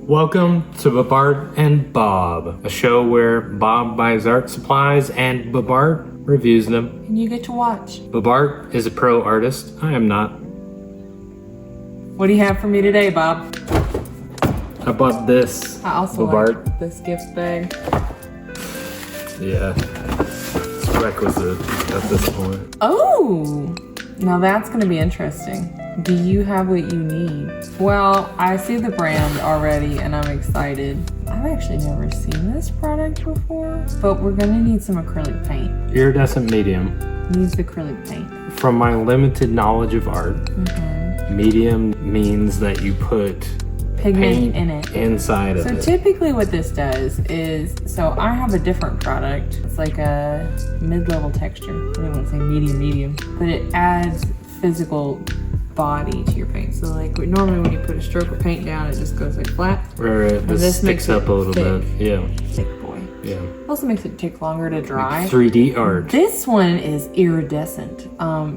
Welcome to Bobart and Bob, a show where Bob buys art supplies and Bobart reviews them. And you get to watch. Bobart is a pro artist. I am not. What do you have for me today, Bob? I bought this I also Bobart. like this gift bag. Yeah, it's requisite at this point. Oh, now that's going to be interesting. Do you have what you need? Well, I see the brand already and I'm excited. I've actually never seen this product before, but we're gonna need some acrylic paint. Iridescent medium. Needs acrylic paint. From my limited knowledge of art, medium means that you put Pigment paint in it. inside of So it. typically what this does is, so I have a different product. It's like a mid-level texture. I don't want to say medium, but it adds physical body to your paint. So like normally when you put a stroke of paint down, it just goes like flat. Right, this makes sticks up it a little thick. bit. Yeah. Thick boy. Yeah. Also makes it take longer to dry. Like 3D art. This one is iridescent.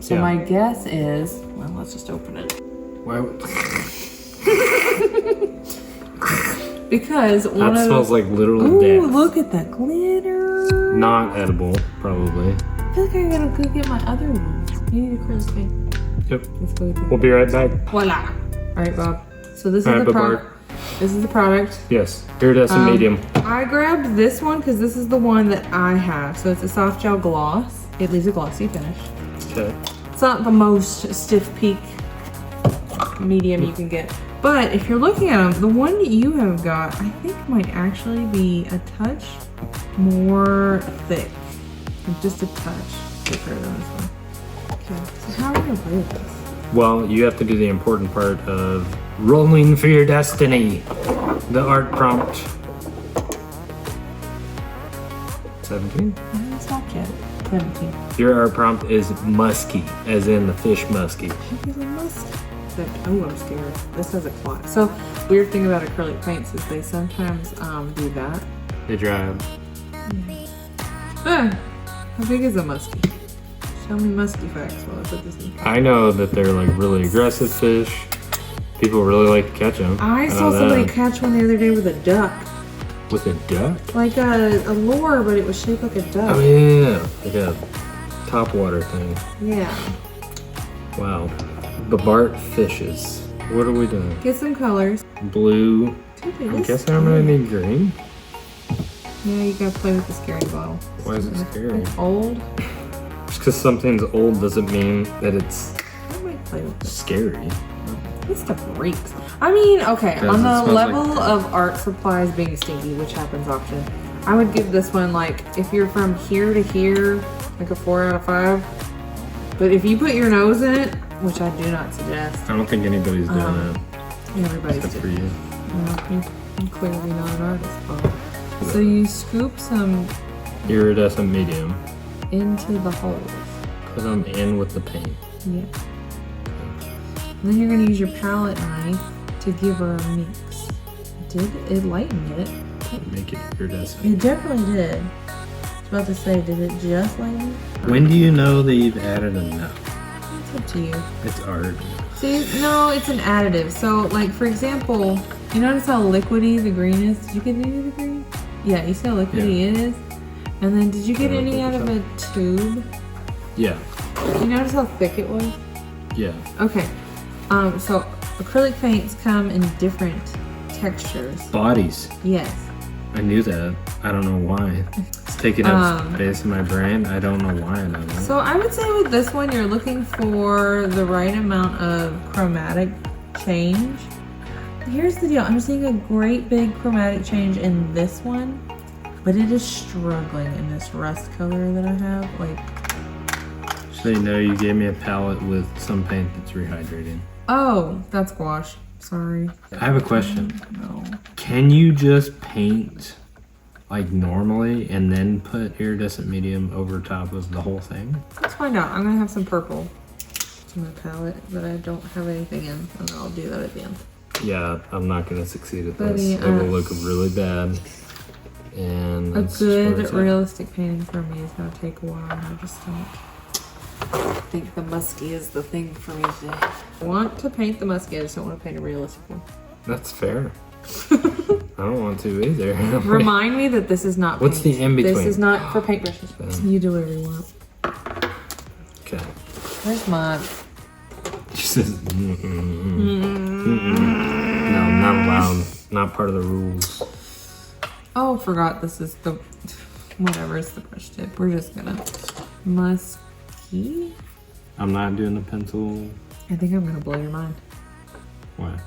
So Yeah. my guess is, well, let's just open it. Why? Because one That of smells like literal Ooh, death. look at that glitter. Not edible, probably. I feel like I'm gonna go get my other ones. You need acrylic paint. Yep. Let's go get We'll be right back. Voila. All right, Bob. So this is All right, the Bobart. product. This is the product. Yes. Iridescent medium. I grabbed this one because this is the one that I have. So it's a soft gel gloss. It leaves a glossy finish. Okay. It's not the most stiff peak medium you can get. But if you're looking at them, the one that you have got, I think might actually be a touch more thick. Just a touch thicker than this one. Okay, so how are we gonna play with this? Well, you have to do the important part of rolling for your destiny. The art prompt. 17? I haven't stopped yet. 17. Your art prompt is musky, as in the fish musky. Maybe a musk. Oh, I'm scared. This has a clot. So, weird thing about acrylic paints is they sometimes do that. They dry up. How big is a muskie? Tell me muskie facts while I put this in. I know that they're like really aggressive fish. People really like to catch them. I know saw somebody that. catch one the other day with a duck. With a duck? Like a lure, but it was shaped like a duck. Oh yeah, like a topwater thing. Yeah. Wow. Bobart fishes. What are we doing? Get some colors. Blue. Dude, I it is guess I'm gonna need green. Yeah, you gotta play with the scary bottle. Why is it scary? It's old. Just because something's old doesn't mean that it's I might play with this. scary. This stuff reeks. I mean, okay, Does on it the smell like- level of art supplies being stinky, which happens often, I would give this one, like, if you're from here to here, like a 4 out of 5. But if you put your nose in it, which I do not suggest, I don't think anybody's doing that. everybody's Except for doing you. I'm clearly not an artist, Bob. So you scoop some Iridescent medium. into the holes. Put them in with the paint. Yeah. And then you're gonna use your palette knife to give her a mix. Did it lighten it? Make it iridescent. It definitely did. I was about to say, did it just lighten it? When do you know that you've added enough? It's up to you. It's art. See, no, it's an additive. So, like, for example, you notice how liquidy the green is? Did you get any of the green? Yeah, you see how liquidy it is? And then, did you get Yeah, I any think out of so. a tube? Yeah. You notice how thick it was? Yeah. Okay. So acrylic paints come in different textures. Bodies. Yes. I knew that. I don't know why. It's taking up space in my brain. I don't know why I know that. So I would say with this one, you're looking for the right amount of chromatic change. Here's the deal. I'm seeing a great big chromatic change in this one, but it is struggling in this rust color that I have. Like, So you know you gave me a palette with some paint that's rehydrating. oh, that's gouache. Sorry. I have a question. No. Can you just paint like normally and then put iridescent medium over top of the whole thing? Let's find out. I'm gonna have some purple to my palette, but I don't have anything in, and I'll do that at the end. Yeah, I'm not gonna succeed at this. Buddy, It will look really bad. And A that's where good it's at. realistic painting for me is gonna take a while. I just don't think the musky is the thing for me today. I want to paint the musky, I just don't want to paint a realistic one. That's fair. I don't want to either. Remind me that this is not What's paint. the in-between? This is not for paintbrushes. You do whatever you want. Okay. Where's my... She says, No, not allowed. Not part of the rules. Oh, forgot this is the... Whatever, it's the brush tip. We're just gonna... Musky? I'm not doing the pencil. I think I'm gonna blow your mind. Why?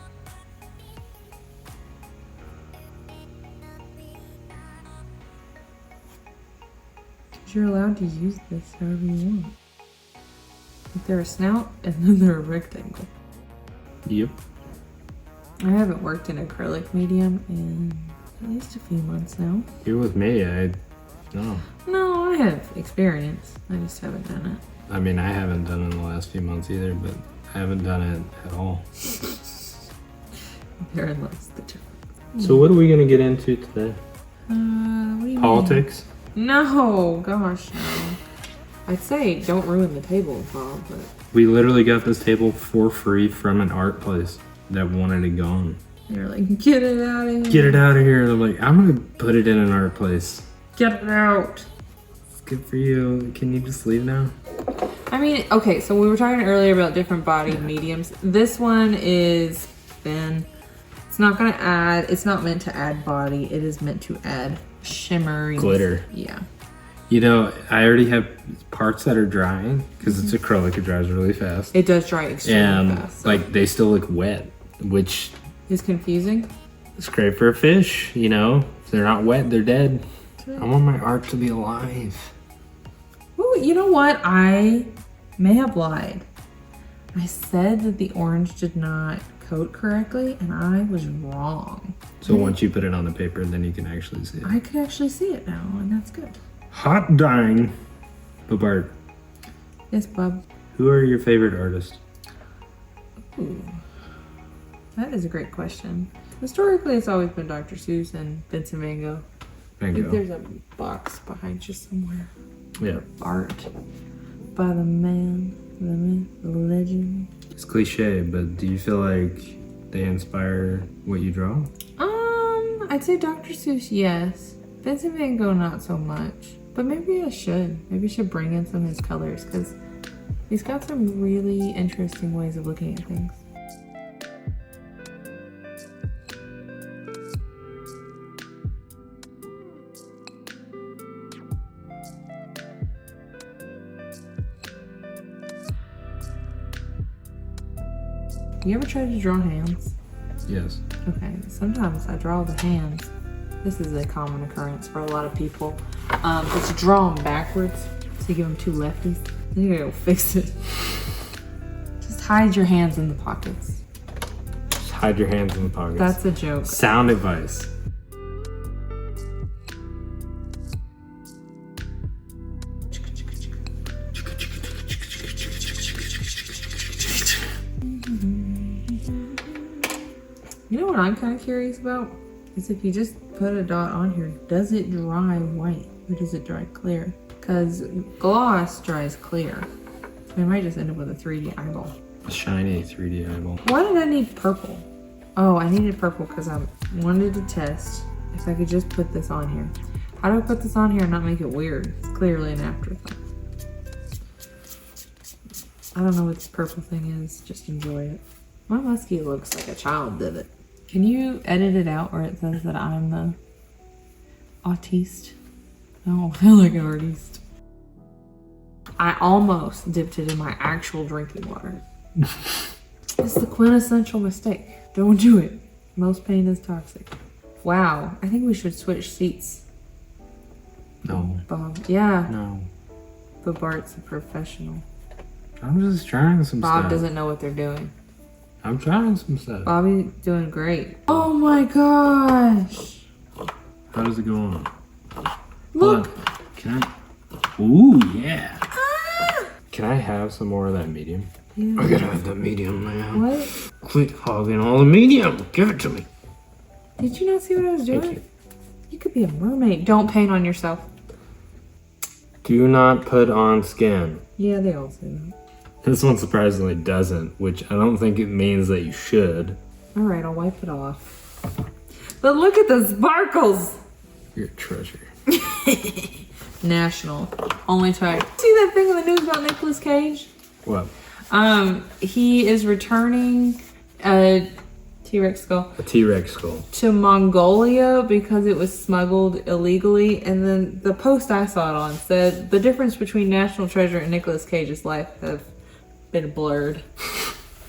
Because you're allowed to use this however you want. Like they're a snout and then they're a rectangle. Yep. I haven't worked in acrylic medium in at least a few months now. You're with me. No. No, I have experience. I just haven't done it. I mean, I haven't done it in the last few months either, but I haven't done it at all. Therein lies the difference. So what are we going to get into today? What do you Politics? mean? No, gosh, no. I'd say don't ruin the table, Bob, but... We literally got this table for free from an art place that wanted it gone. You're like, get it out of here. Get it out of here. They're like, I'm going to put it in an art place. Get it out. It's good for you. Can you just leave now? I mean, okay, so we were talking earlier about different body mediums. This one is thin. It's not gonna add, it's not meant to add body. It is meant to add shimmer. Glitter. Yeah. You know, I already have parts that are drying because it's acrylic. It dries really fast. It does dry extremely And fast. So. like they still look wet, which is confusing. is great for a fish. You know, if they're not wet, they're dead. I want my art to be alive. Ooh, you know what? I may have lied. I said that the orange did not coat correctly, and I was wrong. So once you put it on the paper, then you can actually see it. I could actually see it now, and that's good. Hot dang. Bobart, Yes, Bob. who are your favorite artists? Ooh, that is a great question. Historically, it's always been Dr. Seuss and Vincent Van Gogh. I Van think Gogh. there's a box behind you somewhere. Yeah. Art by the man, the myth, the legend. It's cliche, but do you feel like they inspire what you draw? I'd say Dr. Seuss, yes. Vincent Van Gogh, not so much. But maybe I should. Maybe I should bring in some of his colors because he's got some really interesting ways of looking at things. You ever tried to draw hands? Yes. Okay, sometimes I draw the hands. This is a common occurrence for a lot of people. But to draw them backwards, so you give them two lefties, then you gotta go fix it. Just hide your hands in the pockets. Just hide your hands in the pockets. That's a joke. Sound advice. You know what I'm kind of curious about? Is if you just put a dot on here, does it dry white or does it dry clear? Because gloss dries clear. So we might just end up with a 3D eyeball. A shiny 3D eyeball. Why did I need purple? Oh, I needed purple because I wanted to test if I could just put this on here. How do I put this on here and not make it weird? It's clearly an afterthought. I don't know what this purple thing is. Just enjoy it. My muskie looks like a child did it. Can you edit it out where it says that I'm the autiste? I don't feel like an artiste. I almost dipped it in my actual drinking water. It's the quintessential mistake. Don't do it. Most pain is toxic. Wow, I think we should switch seats. No. Bob, yeah. No. Bobart's a professional. I'm just trying some Bob stuff. doesn't know what they're doing. I'm trying some stuff. Bobby's doing great. Oh my gosh! How does it go on? Look! Hold on. Can I? Ooh, yeah. Can I have some more of that medium? Yeah. I gotta have that medium, man. What? Quit hogging all the medium. Give it to me. Did you not see what I was doing? Thank you. You could be a mermaid. Don't paint on yourself. Do not put on skin. Yeah, they all say that. This one surprisingly doesn't, which I don't think it means that you should. Alright, I'll wipe it off. But look at the sparkles. You're a treasure. National. Only type. See that thing in the news about Nicolas Cage? What? He is returning a T-Rex skull. A T-Rex skull. To Mongolia because it was smuggled illegally. And then the post I saw it on said the difference between National Treasure and Nicolas Cage's life have been blurred.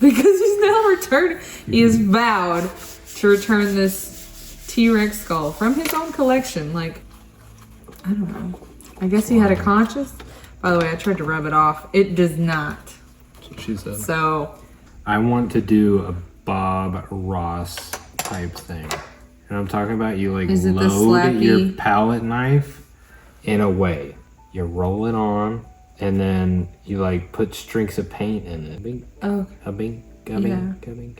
Because he's now returning. He has vowed to return this T-Rex skull from his own collection. Like, I don't know. I guess he had a conscience. By the way, I tried to rub it off. It does not. That's what she said. So, I want to do a Bob Ross type thing. And I'm talking about you like is it the load slappy? your palette knife in a way. You roll it on and then you like put streaks of paint in it. Bing, oh, a bing, a Yeah. bing, a bing.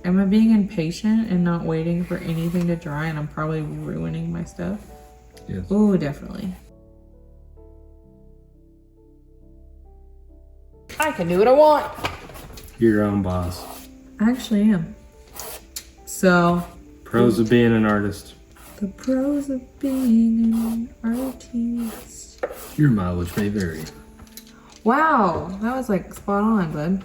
am I being impatient and not waiting for anything to dry and I'm probably ruining my stuff? Yes. Oh, definitely. I can do what I want. You're your own boss. I actually am. So, Pros of being an artist. the pros of being an artist. Your mileage may vary. Wow, that was like spot on, bud.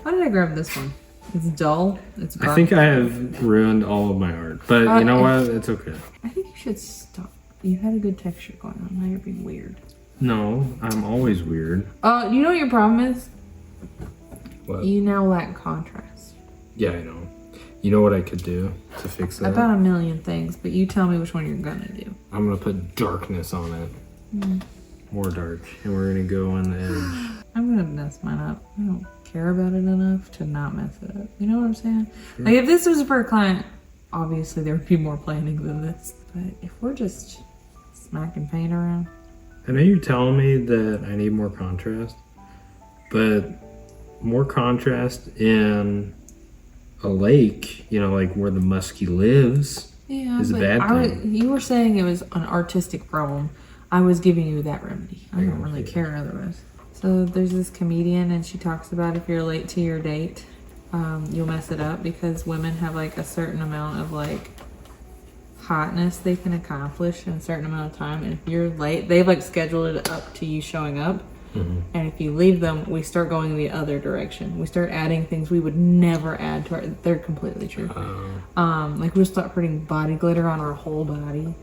Why did I grab this one? It's dull. It's I think I have ruined all of my art, but you know what? It's okay. I think you should stop. You had a good texture going on. Now you're being weird. No, I'm always weird. You know what your problem is? What? You now lack contrast. Yeah, I know. You know what I could do to fix that? About a million things, but you tell me which one you're gonna do. I'm gonna put darkness on it. More dark. And we're gonna go on the edge. I'm gonna mess mine up. I don't care about it enough to not mess it up. You know what I'm saying? Like if this was for a client, obviously there would be more planning than this. But if we're just smacking paint around. I know you're telling me that I need more contrast, but more contrast in a lake, you know, like where the muskie lives, is a but bad thing. You were saying it was an artistic problem. I was giving you that remedy. I don't really Okay. care otherwise. So there's this comedian and she talks about if you're late to your date, you'll mess it up because women have like a certain amount of like hotness they can accomplish in a certain amount of time. And if you're late, they've like scheduled it up to you showing up. And if you leave them, we start going the other direction. We start adding things we would never add to our. They're completely true. Like we'll start putting body glitter on our whole body.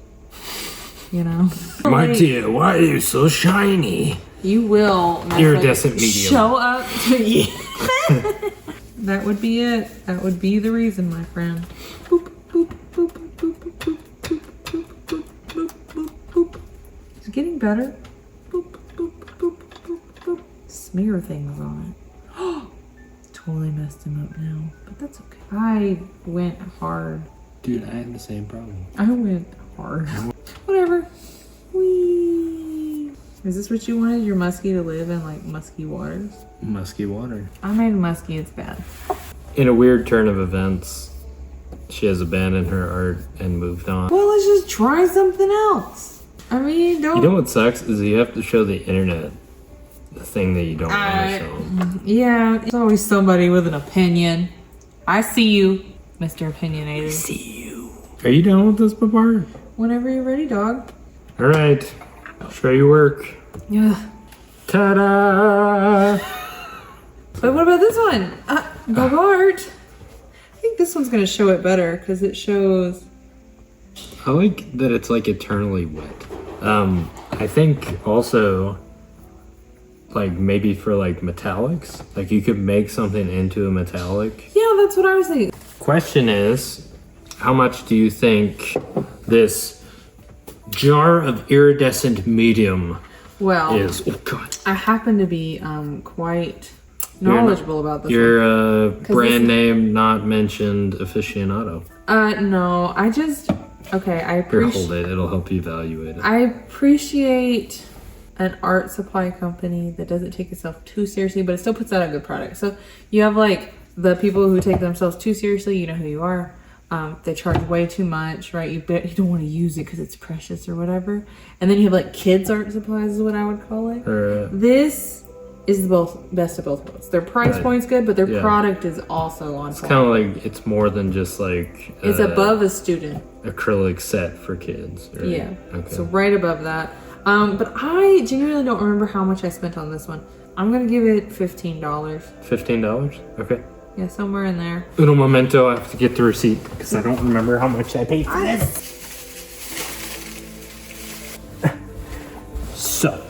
You know. My dear, why are you so shiny? You will. Iridescent medium. Show up to you. That would be it. That would be the reason, my friend. Boop, boop, boop, boop, boop, boop, boop, boop, boop, boop, boop, boop. It's getting better. Boop, boop, boop, boop, boop. Smear things on it. Totally messed him up now, but that's okay. I went hard. Dude, I had the same problem. I went hard. Whatever. Whee. Is this what you wanted? Your muskie to live in like musky waters? Musky water. I made musky, it's bad. In a weird turn of events, she has abandoned her art and moved on. Well, let's just try something else. I mean, don't. You know what sucks is you have to show the internet the thing that you don't want to show. Yeah, it's always somebody with an opinion. I see you, Mr. Opinionator. See you. Are you done with this, Bobart? Whenever you're ready, dog. All right. Show your work. Yeah. Ta-da! But what about this one? Bobart. I think this one's gonna show it better because it shows. I like that it's like eternally wet. I think also, like maybe for like metallics, like you could make something into a metallic. Yeah, that's what I was thinking. Question is, how much do you think this jar of iridescent medium Well, is? Oh God. I happen to be quite knowledgeable about this. You're a this brand is- name not mentioned aficionado. No, I just okay. I Here, appreciate. hold it. It'll help you evaluate it. I appreciate an art supply company that doesn't take itself too seriously, but it still puts out a good product. So you have like the people who take themselves too seriously. You know who you are. They charge way too much, right? You don't want to use it because it's precious or whatever. And then you have like kids art supplies is what I would call it. This is the best of both worlds. Their price point's good, but their product is also on point. It's kind of like, it's more than just like... It's above a student. Acrylic set for kids. Right? Yeah. Okay. So right above that. But I genuinely don't remember how much I spent on this one. I'm going to give it $15. $15? Okay. Yeah, somewhere in there. Uno momento, I have to get the receipt because I don't remember how much I paid for this. So,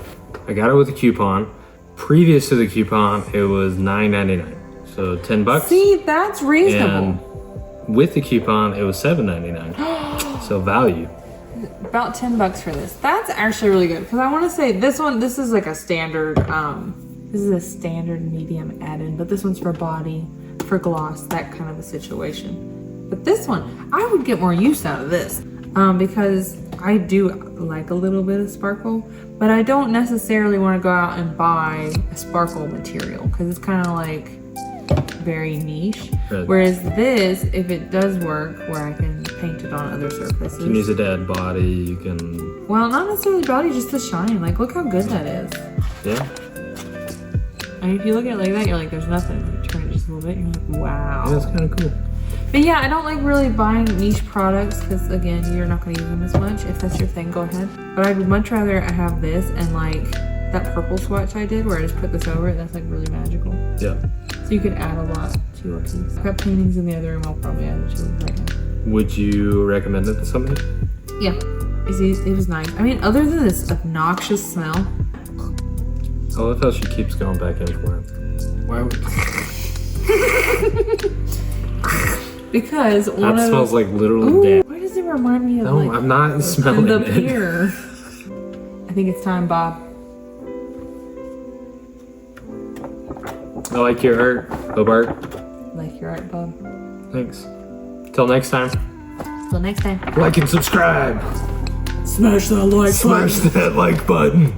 I got it with a coupon. Previous to the coupon, it was $9.99. So $10. See, that's reasonable. And with the coupon, it was $7.99. So value. About $10 for this. That's actually really good because I want to say this is like a standard. This is a standard medium add-in, but this one's for body, for gloss, that kind of a situation. But this one, I would get more use out of this because I do like a little bit of sparkle, but I don't necessarily want to go out and buy a sparkle material because it's kind of like very niche. Right. Whereas this, if it does work, where I can paint it on other surfaces. You can use it to add body, you can... Well, not necessarily body, just the shine. Like, look how good that is. Yeah. I mean, if you look at it like that, you're like, there's nothing. You turn it just a little bit, you're like, wow. Yeah, that's kind of cool. But yeah, I don't like really buying niche products because, again, you're not going to use them as much. If that's your thing, go ahead. But I would much rather have this and like that purple swatch I did where I just put this over it. That's like really magical. Yeah. So you could add a lot to a piece. I've got paintings in the other room. I'll probably add it to it right now. Would you recommend it to somebody? Yeah. It was nice. I mean, other than this obnoxious smell. I love how she keeps going back and forth. Why would... Because one that smells like literal Ooh, death. why does it remind me of No, like I'm not smelling the it. pier? I think it's time, Bob. I like your art, Bobart. Like your art, Bob. Thanks. Till next time. Till next time. Like and subscribe. Smash that like button. Smash that like button.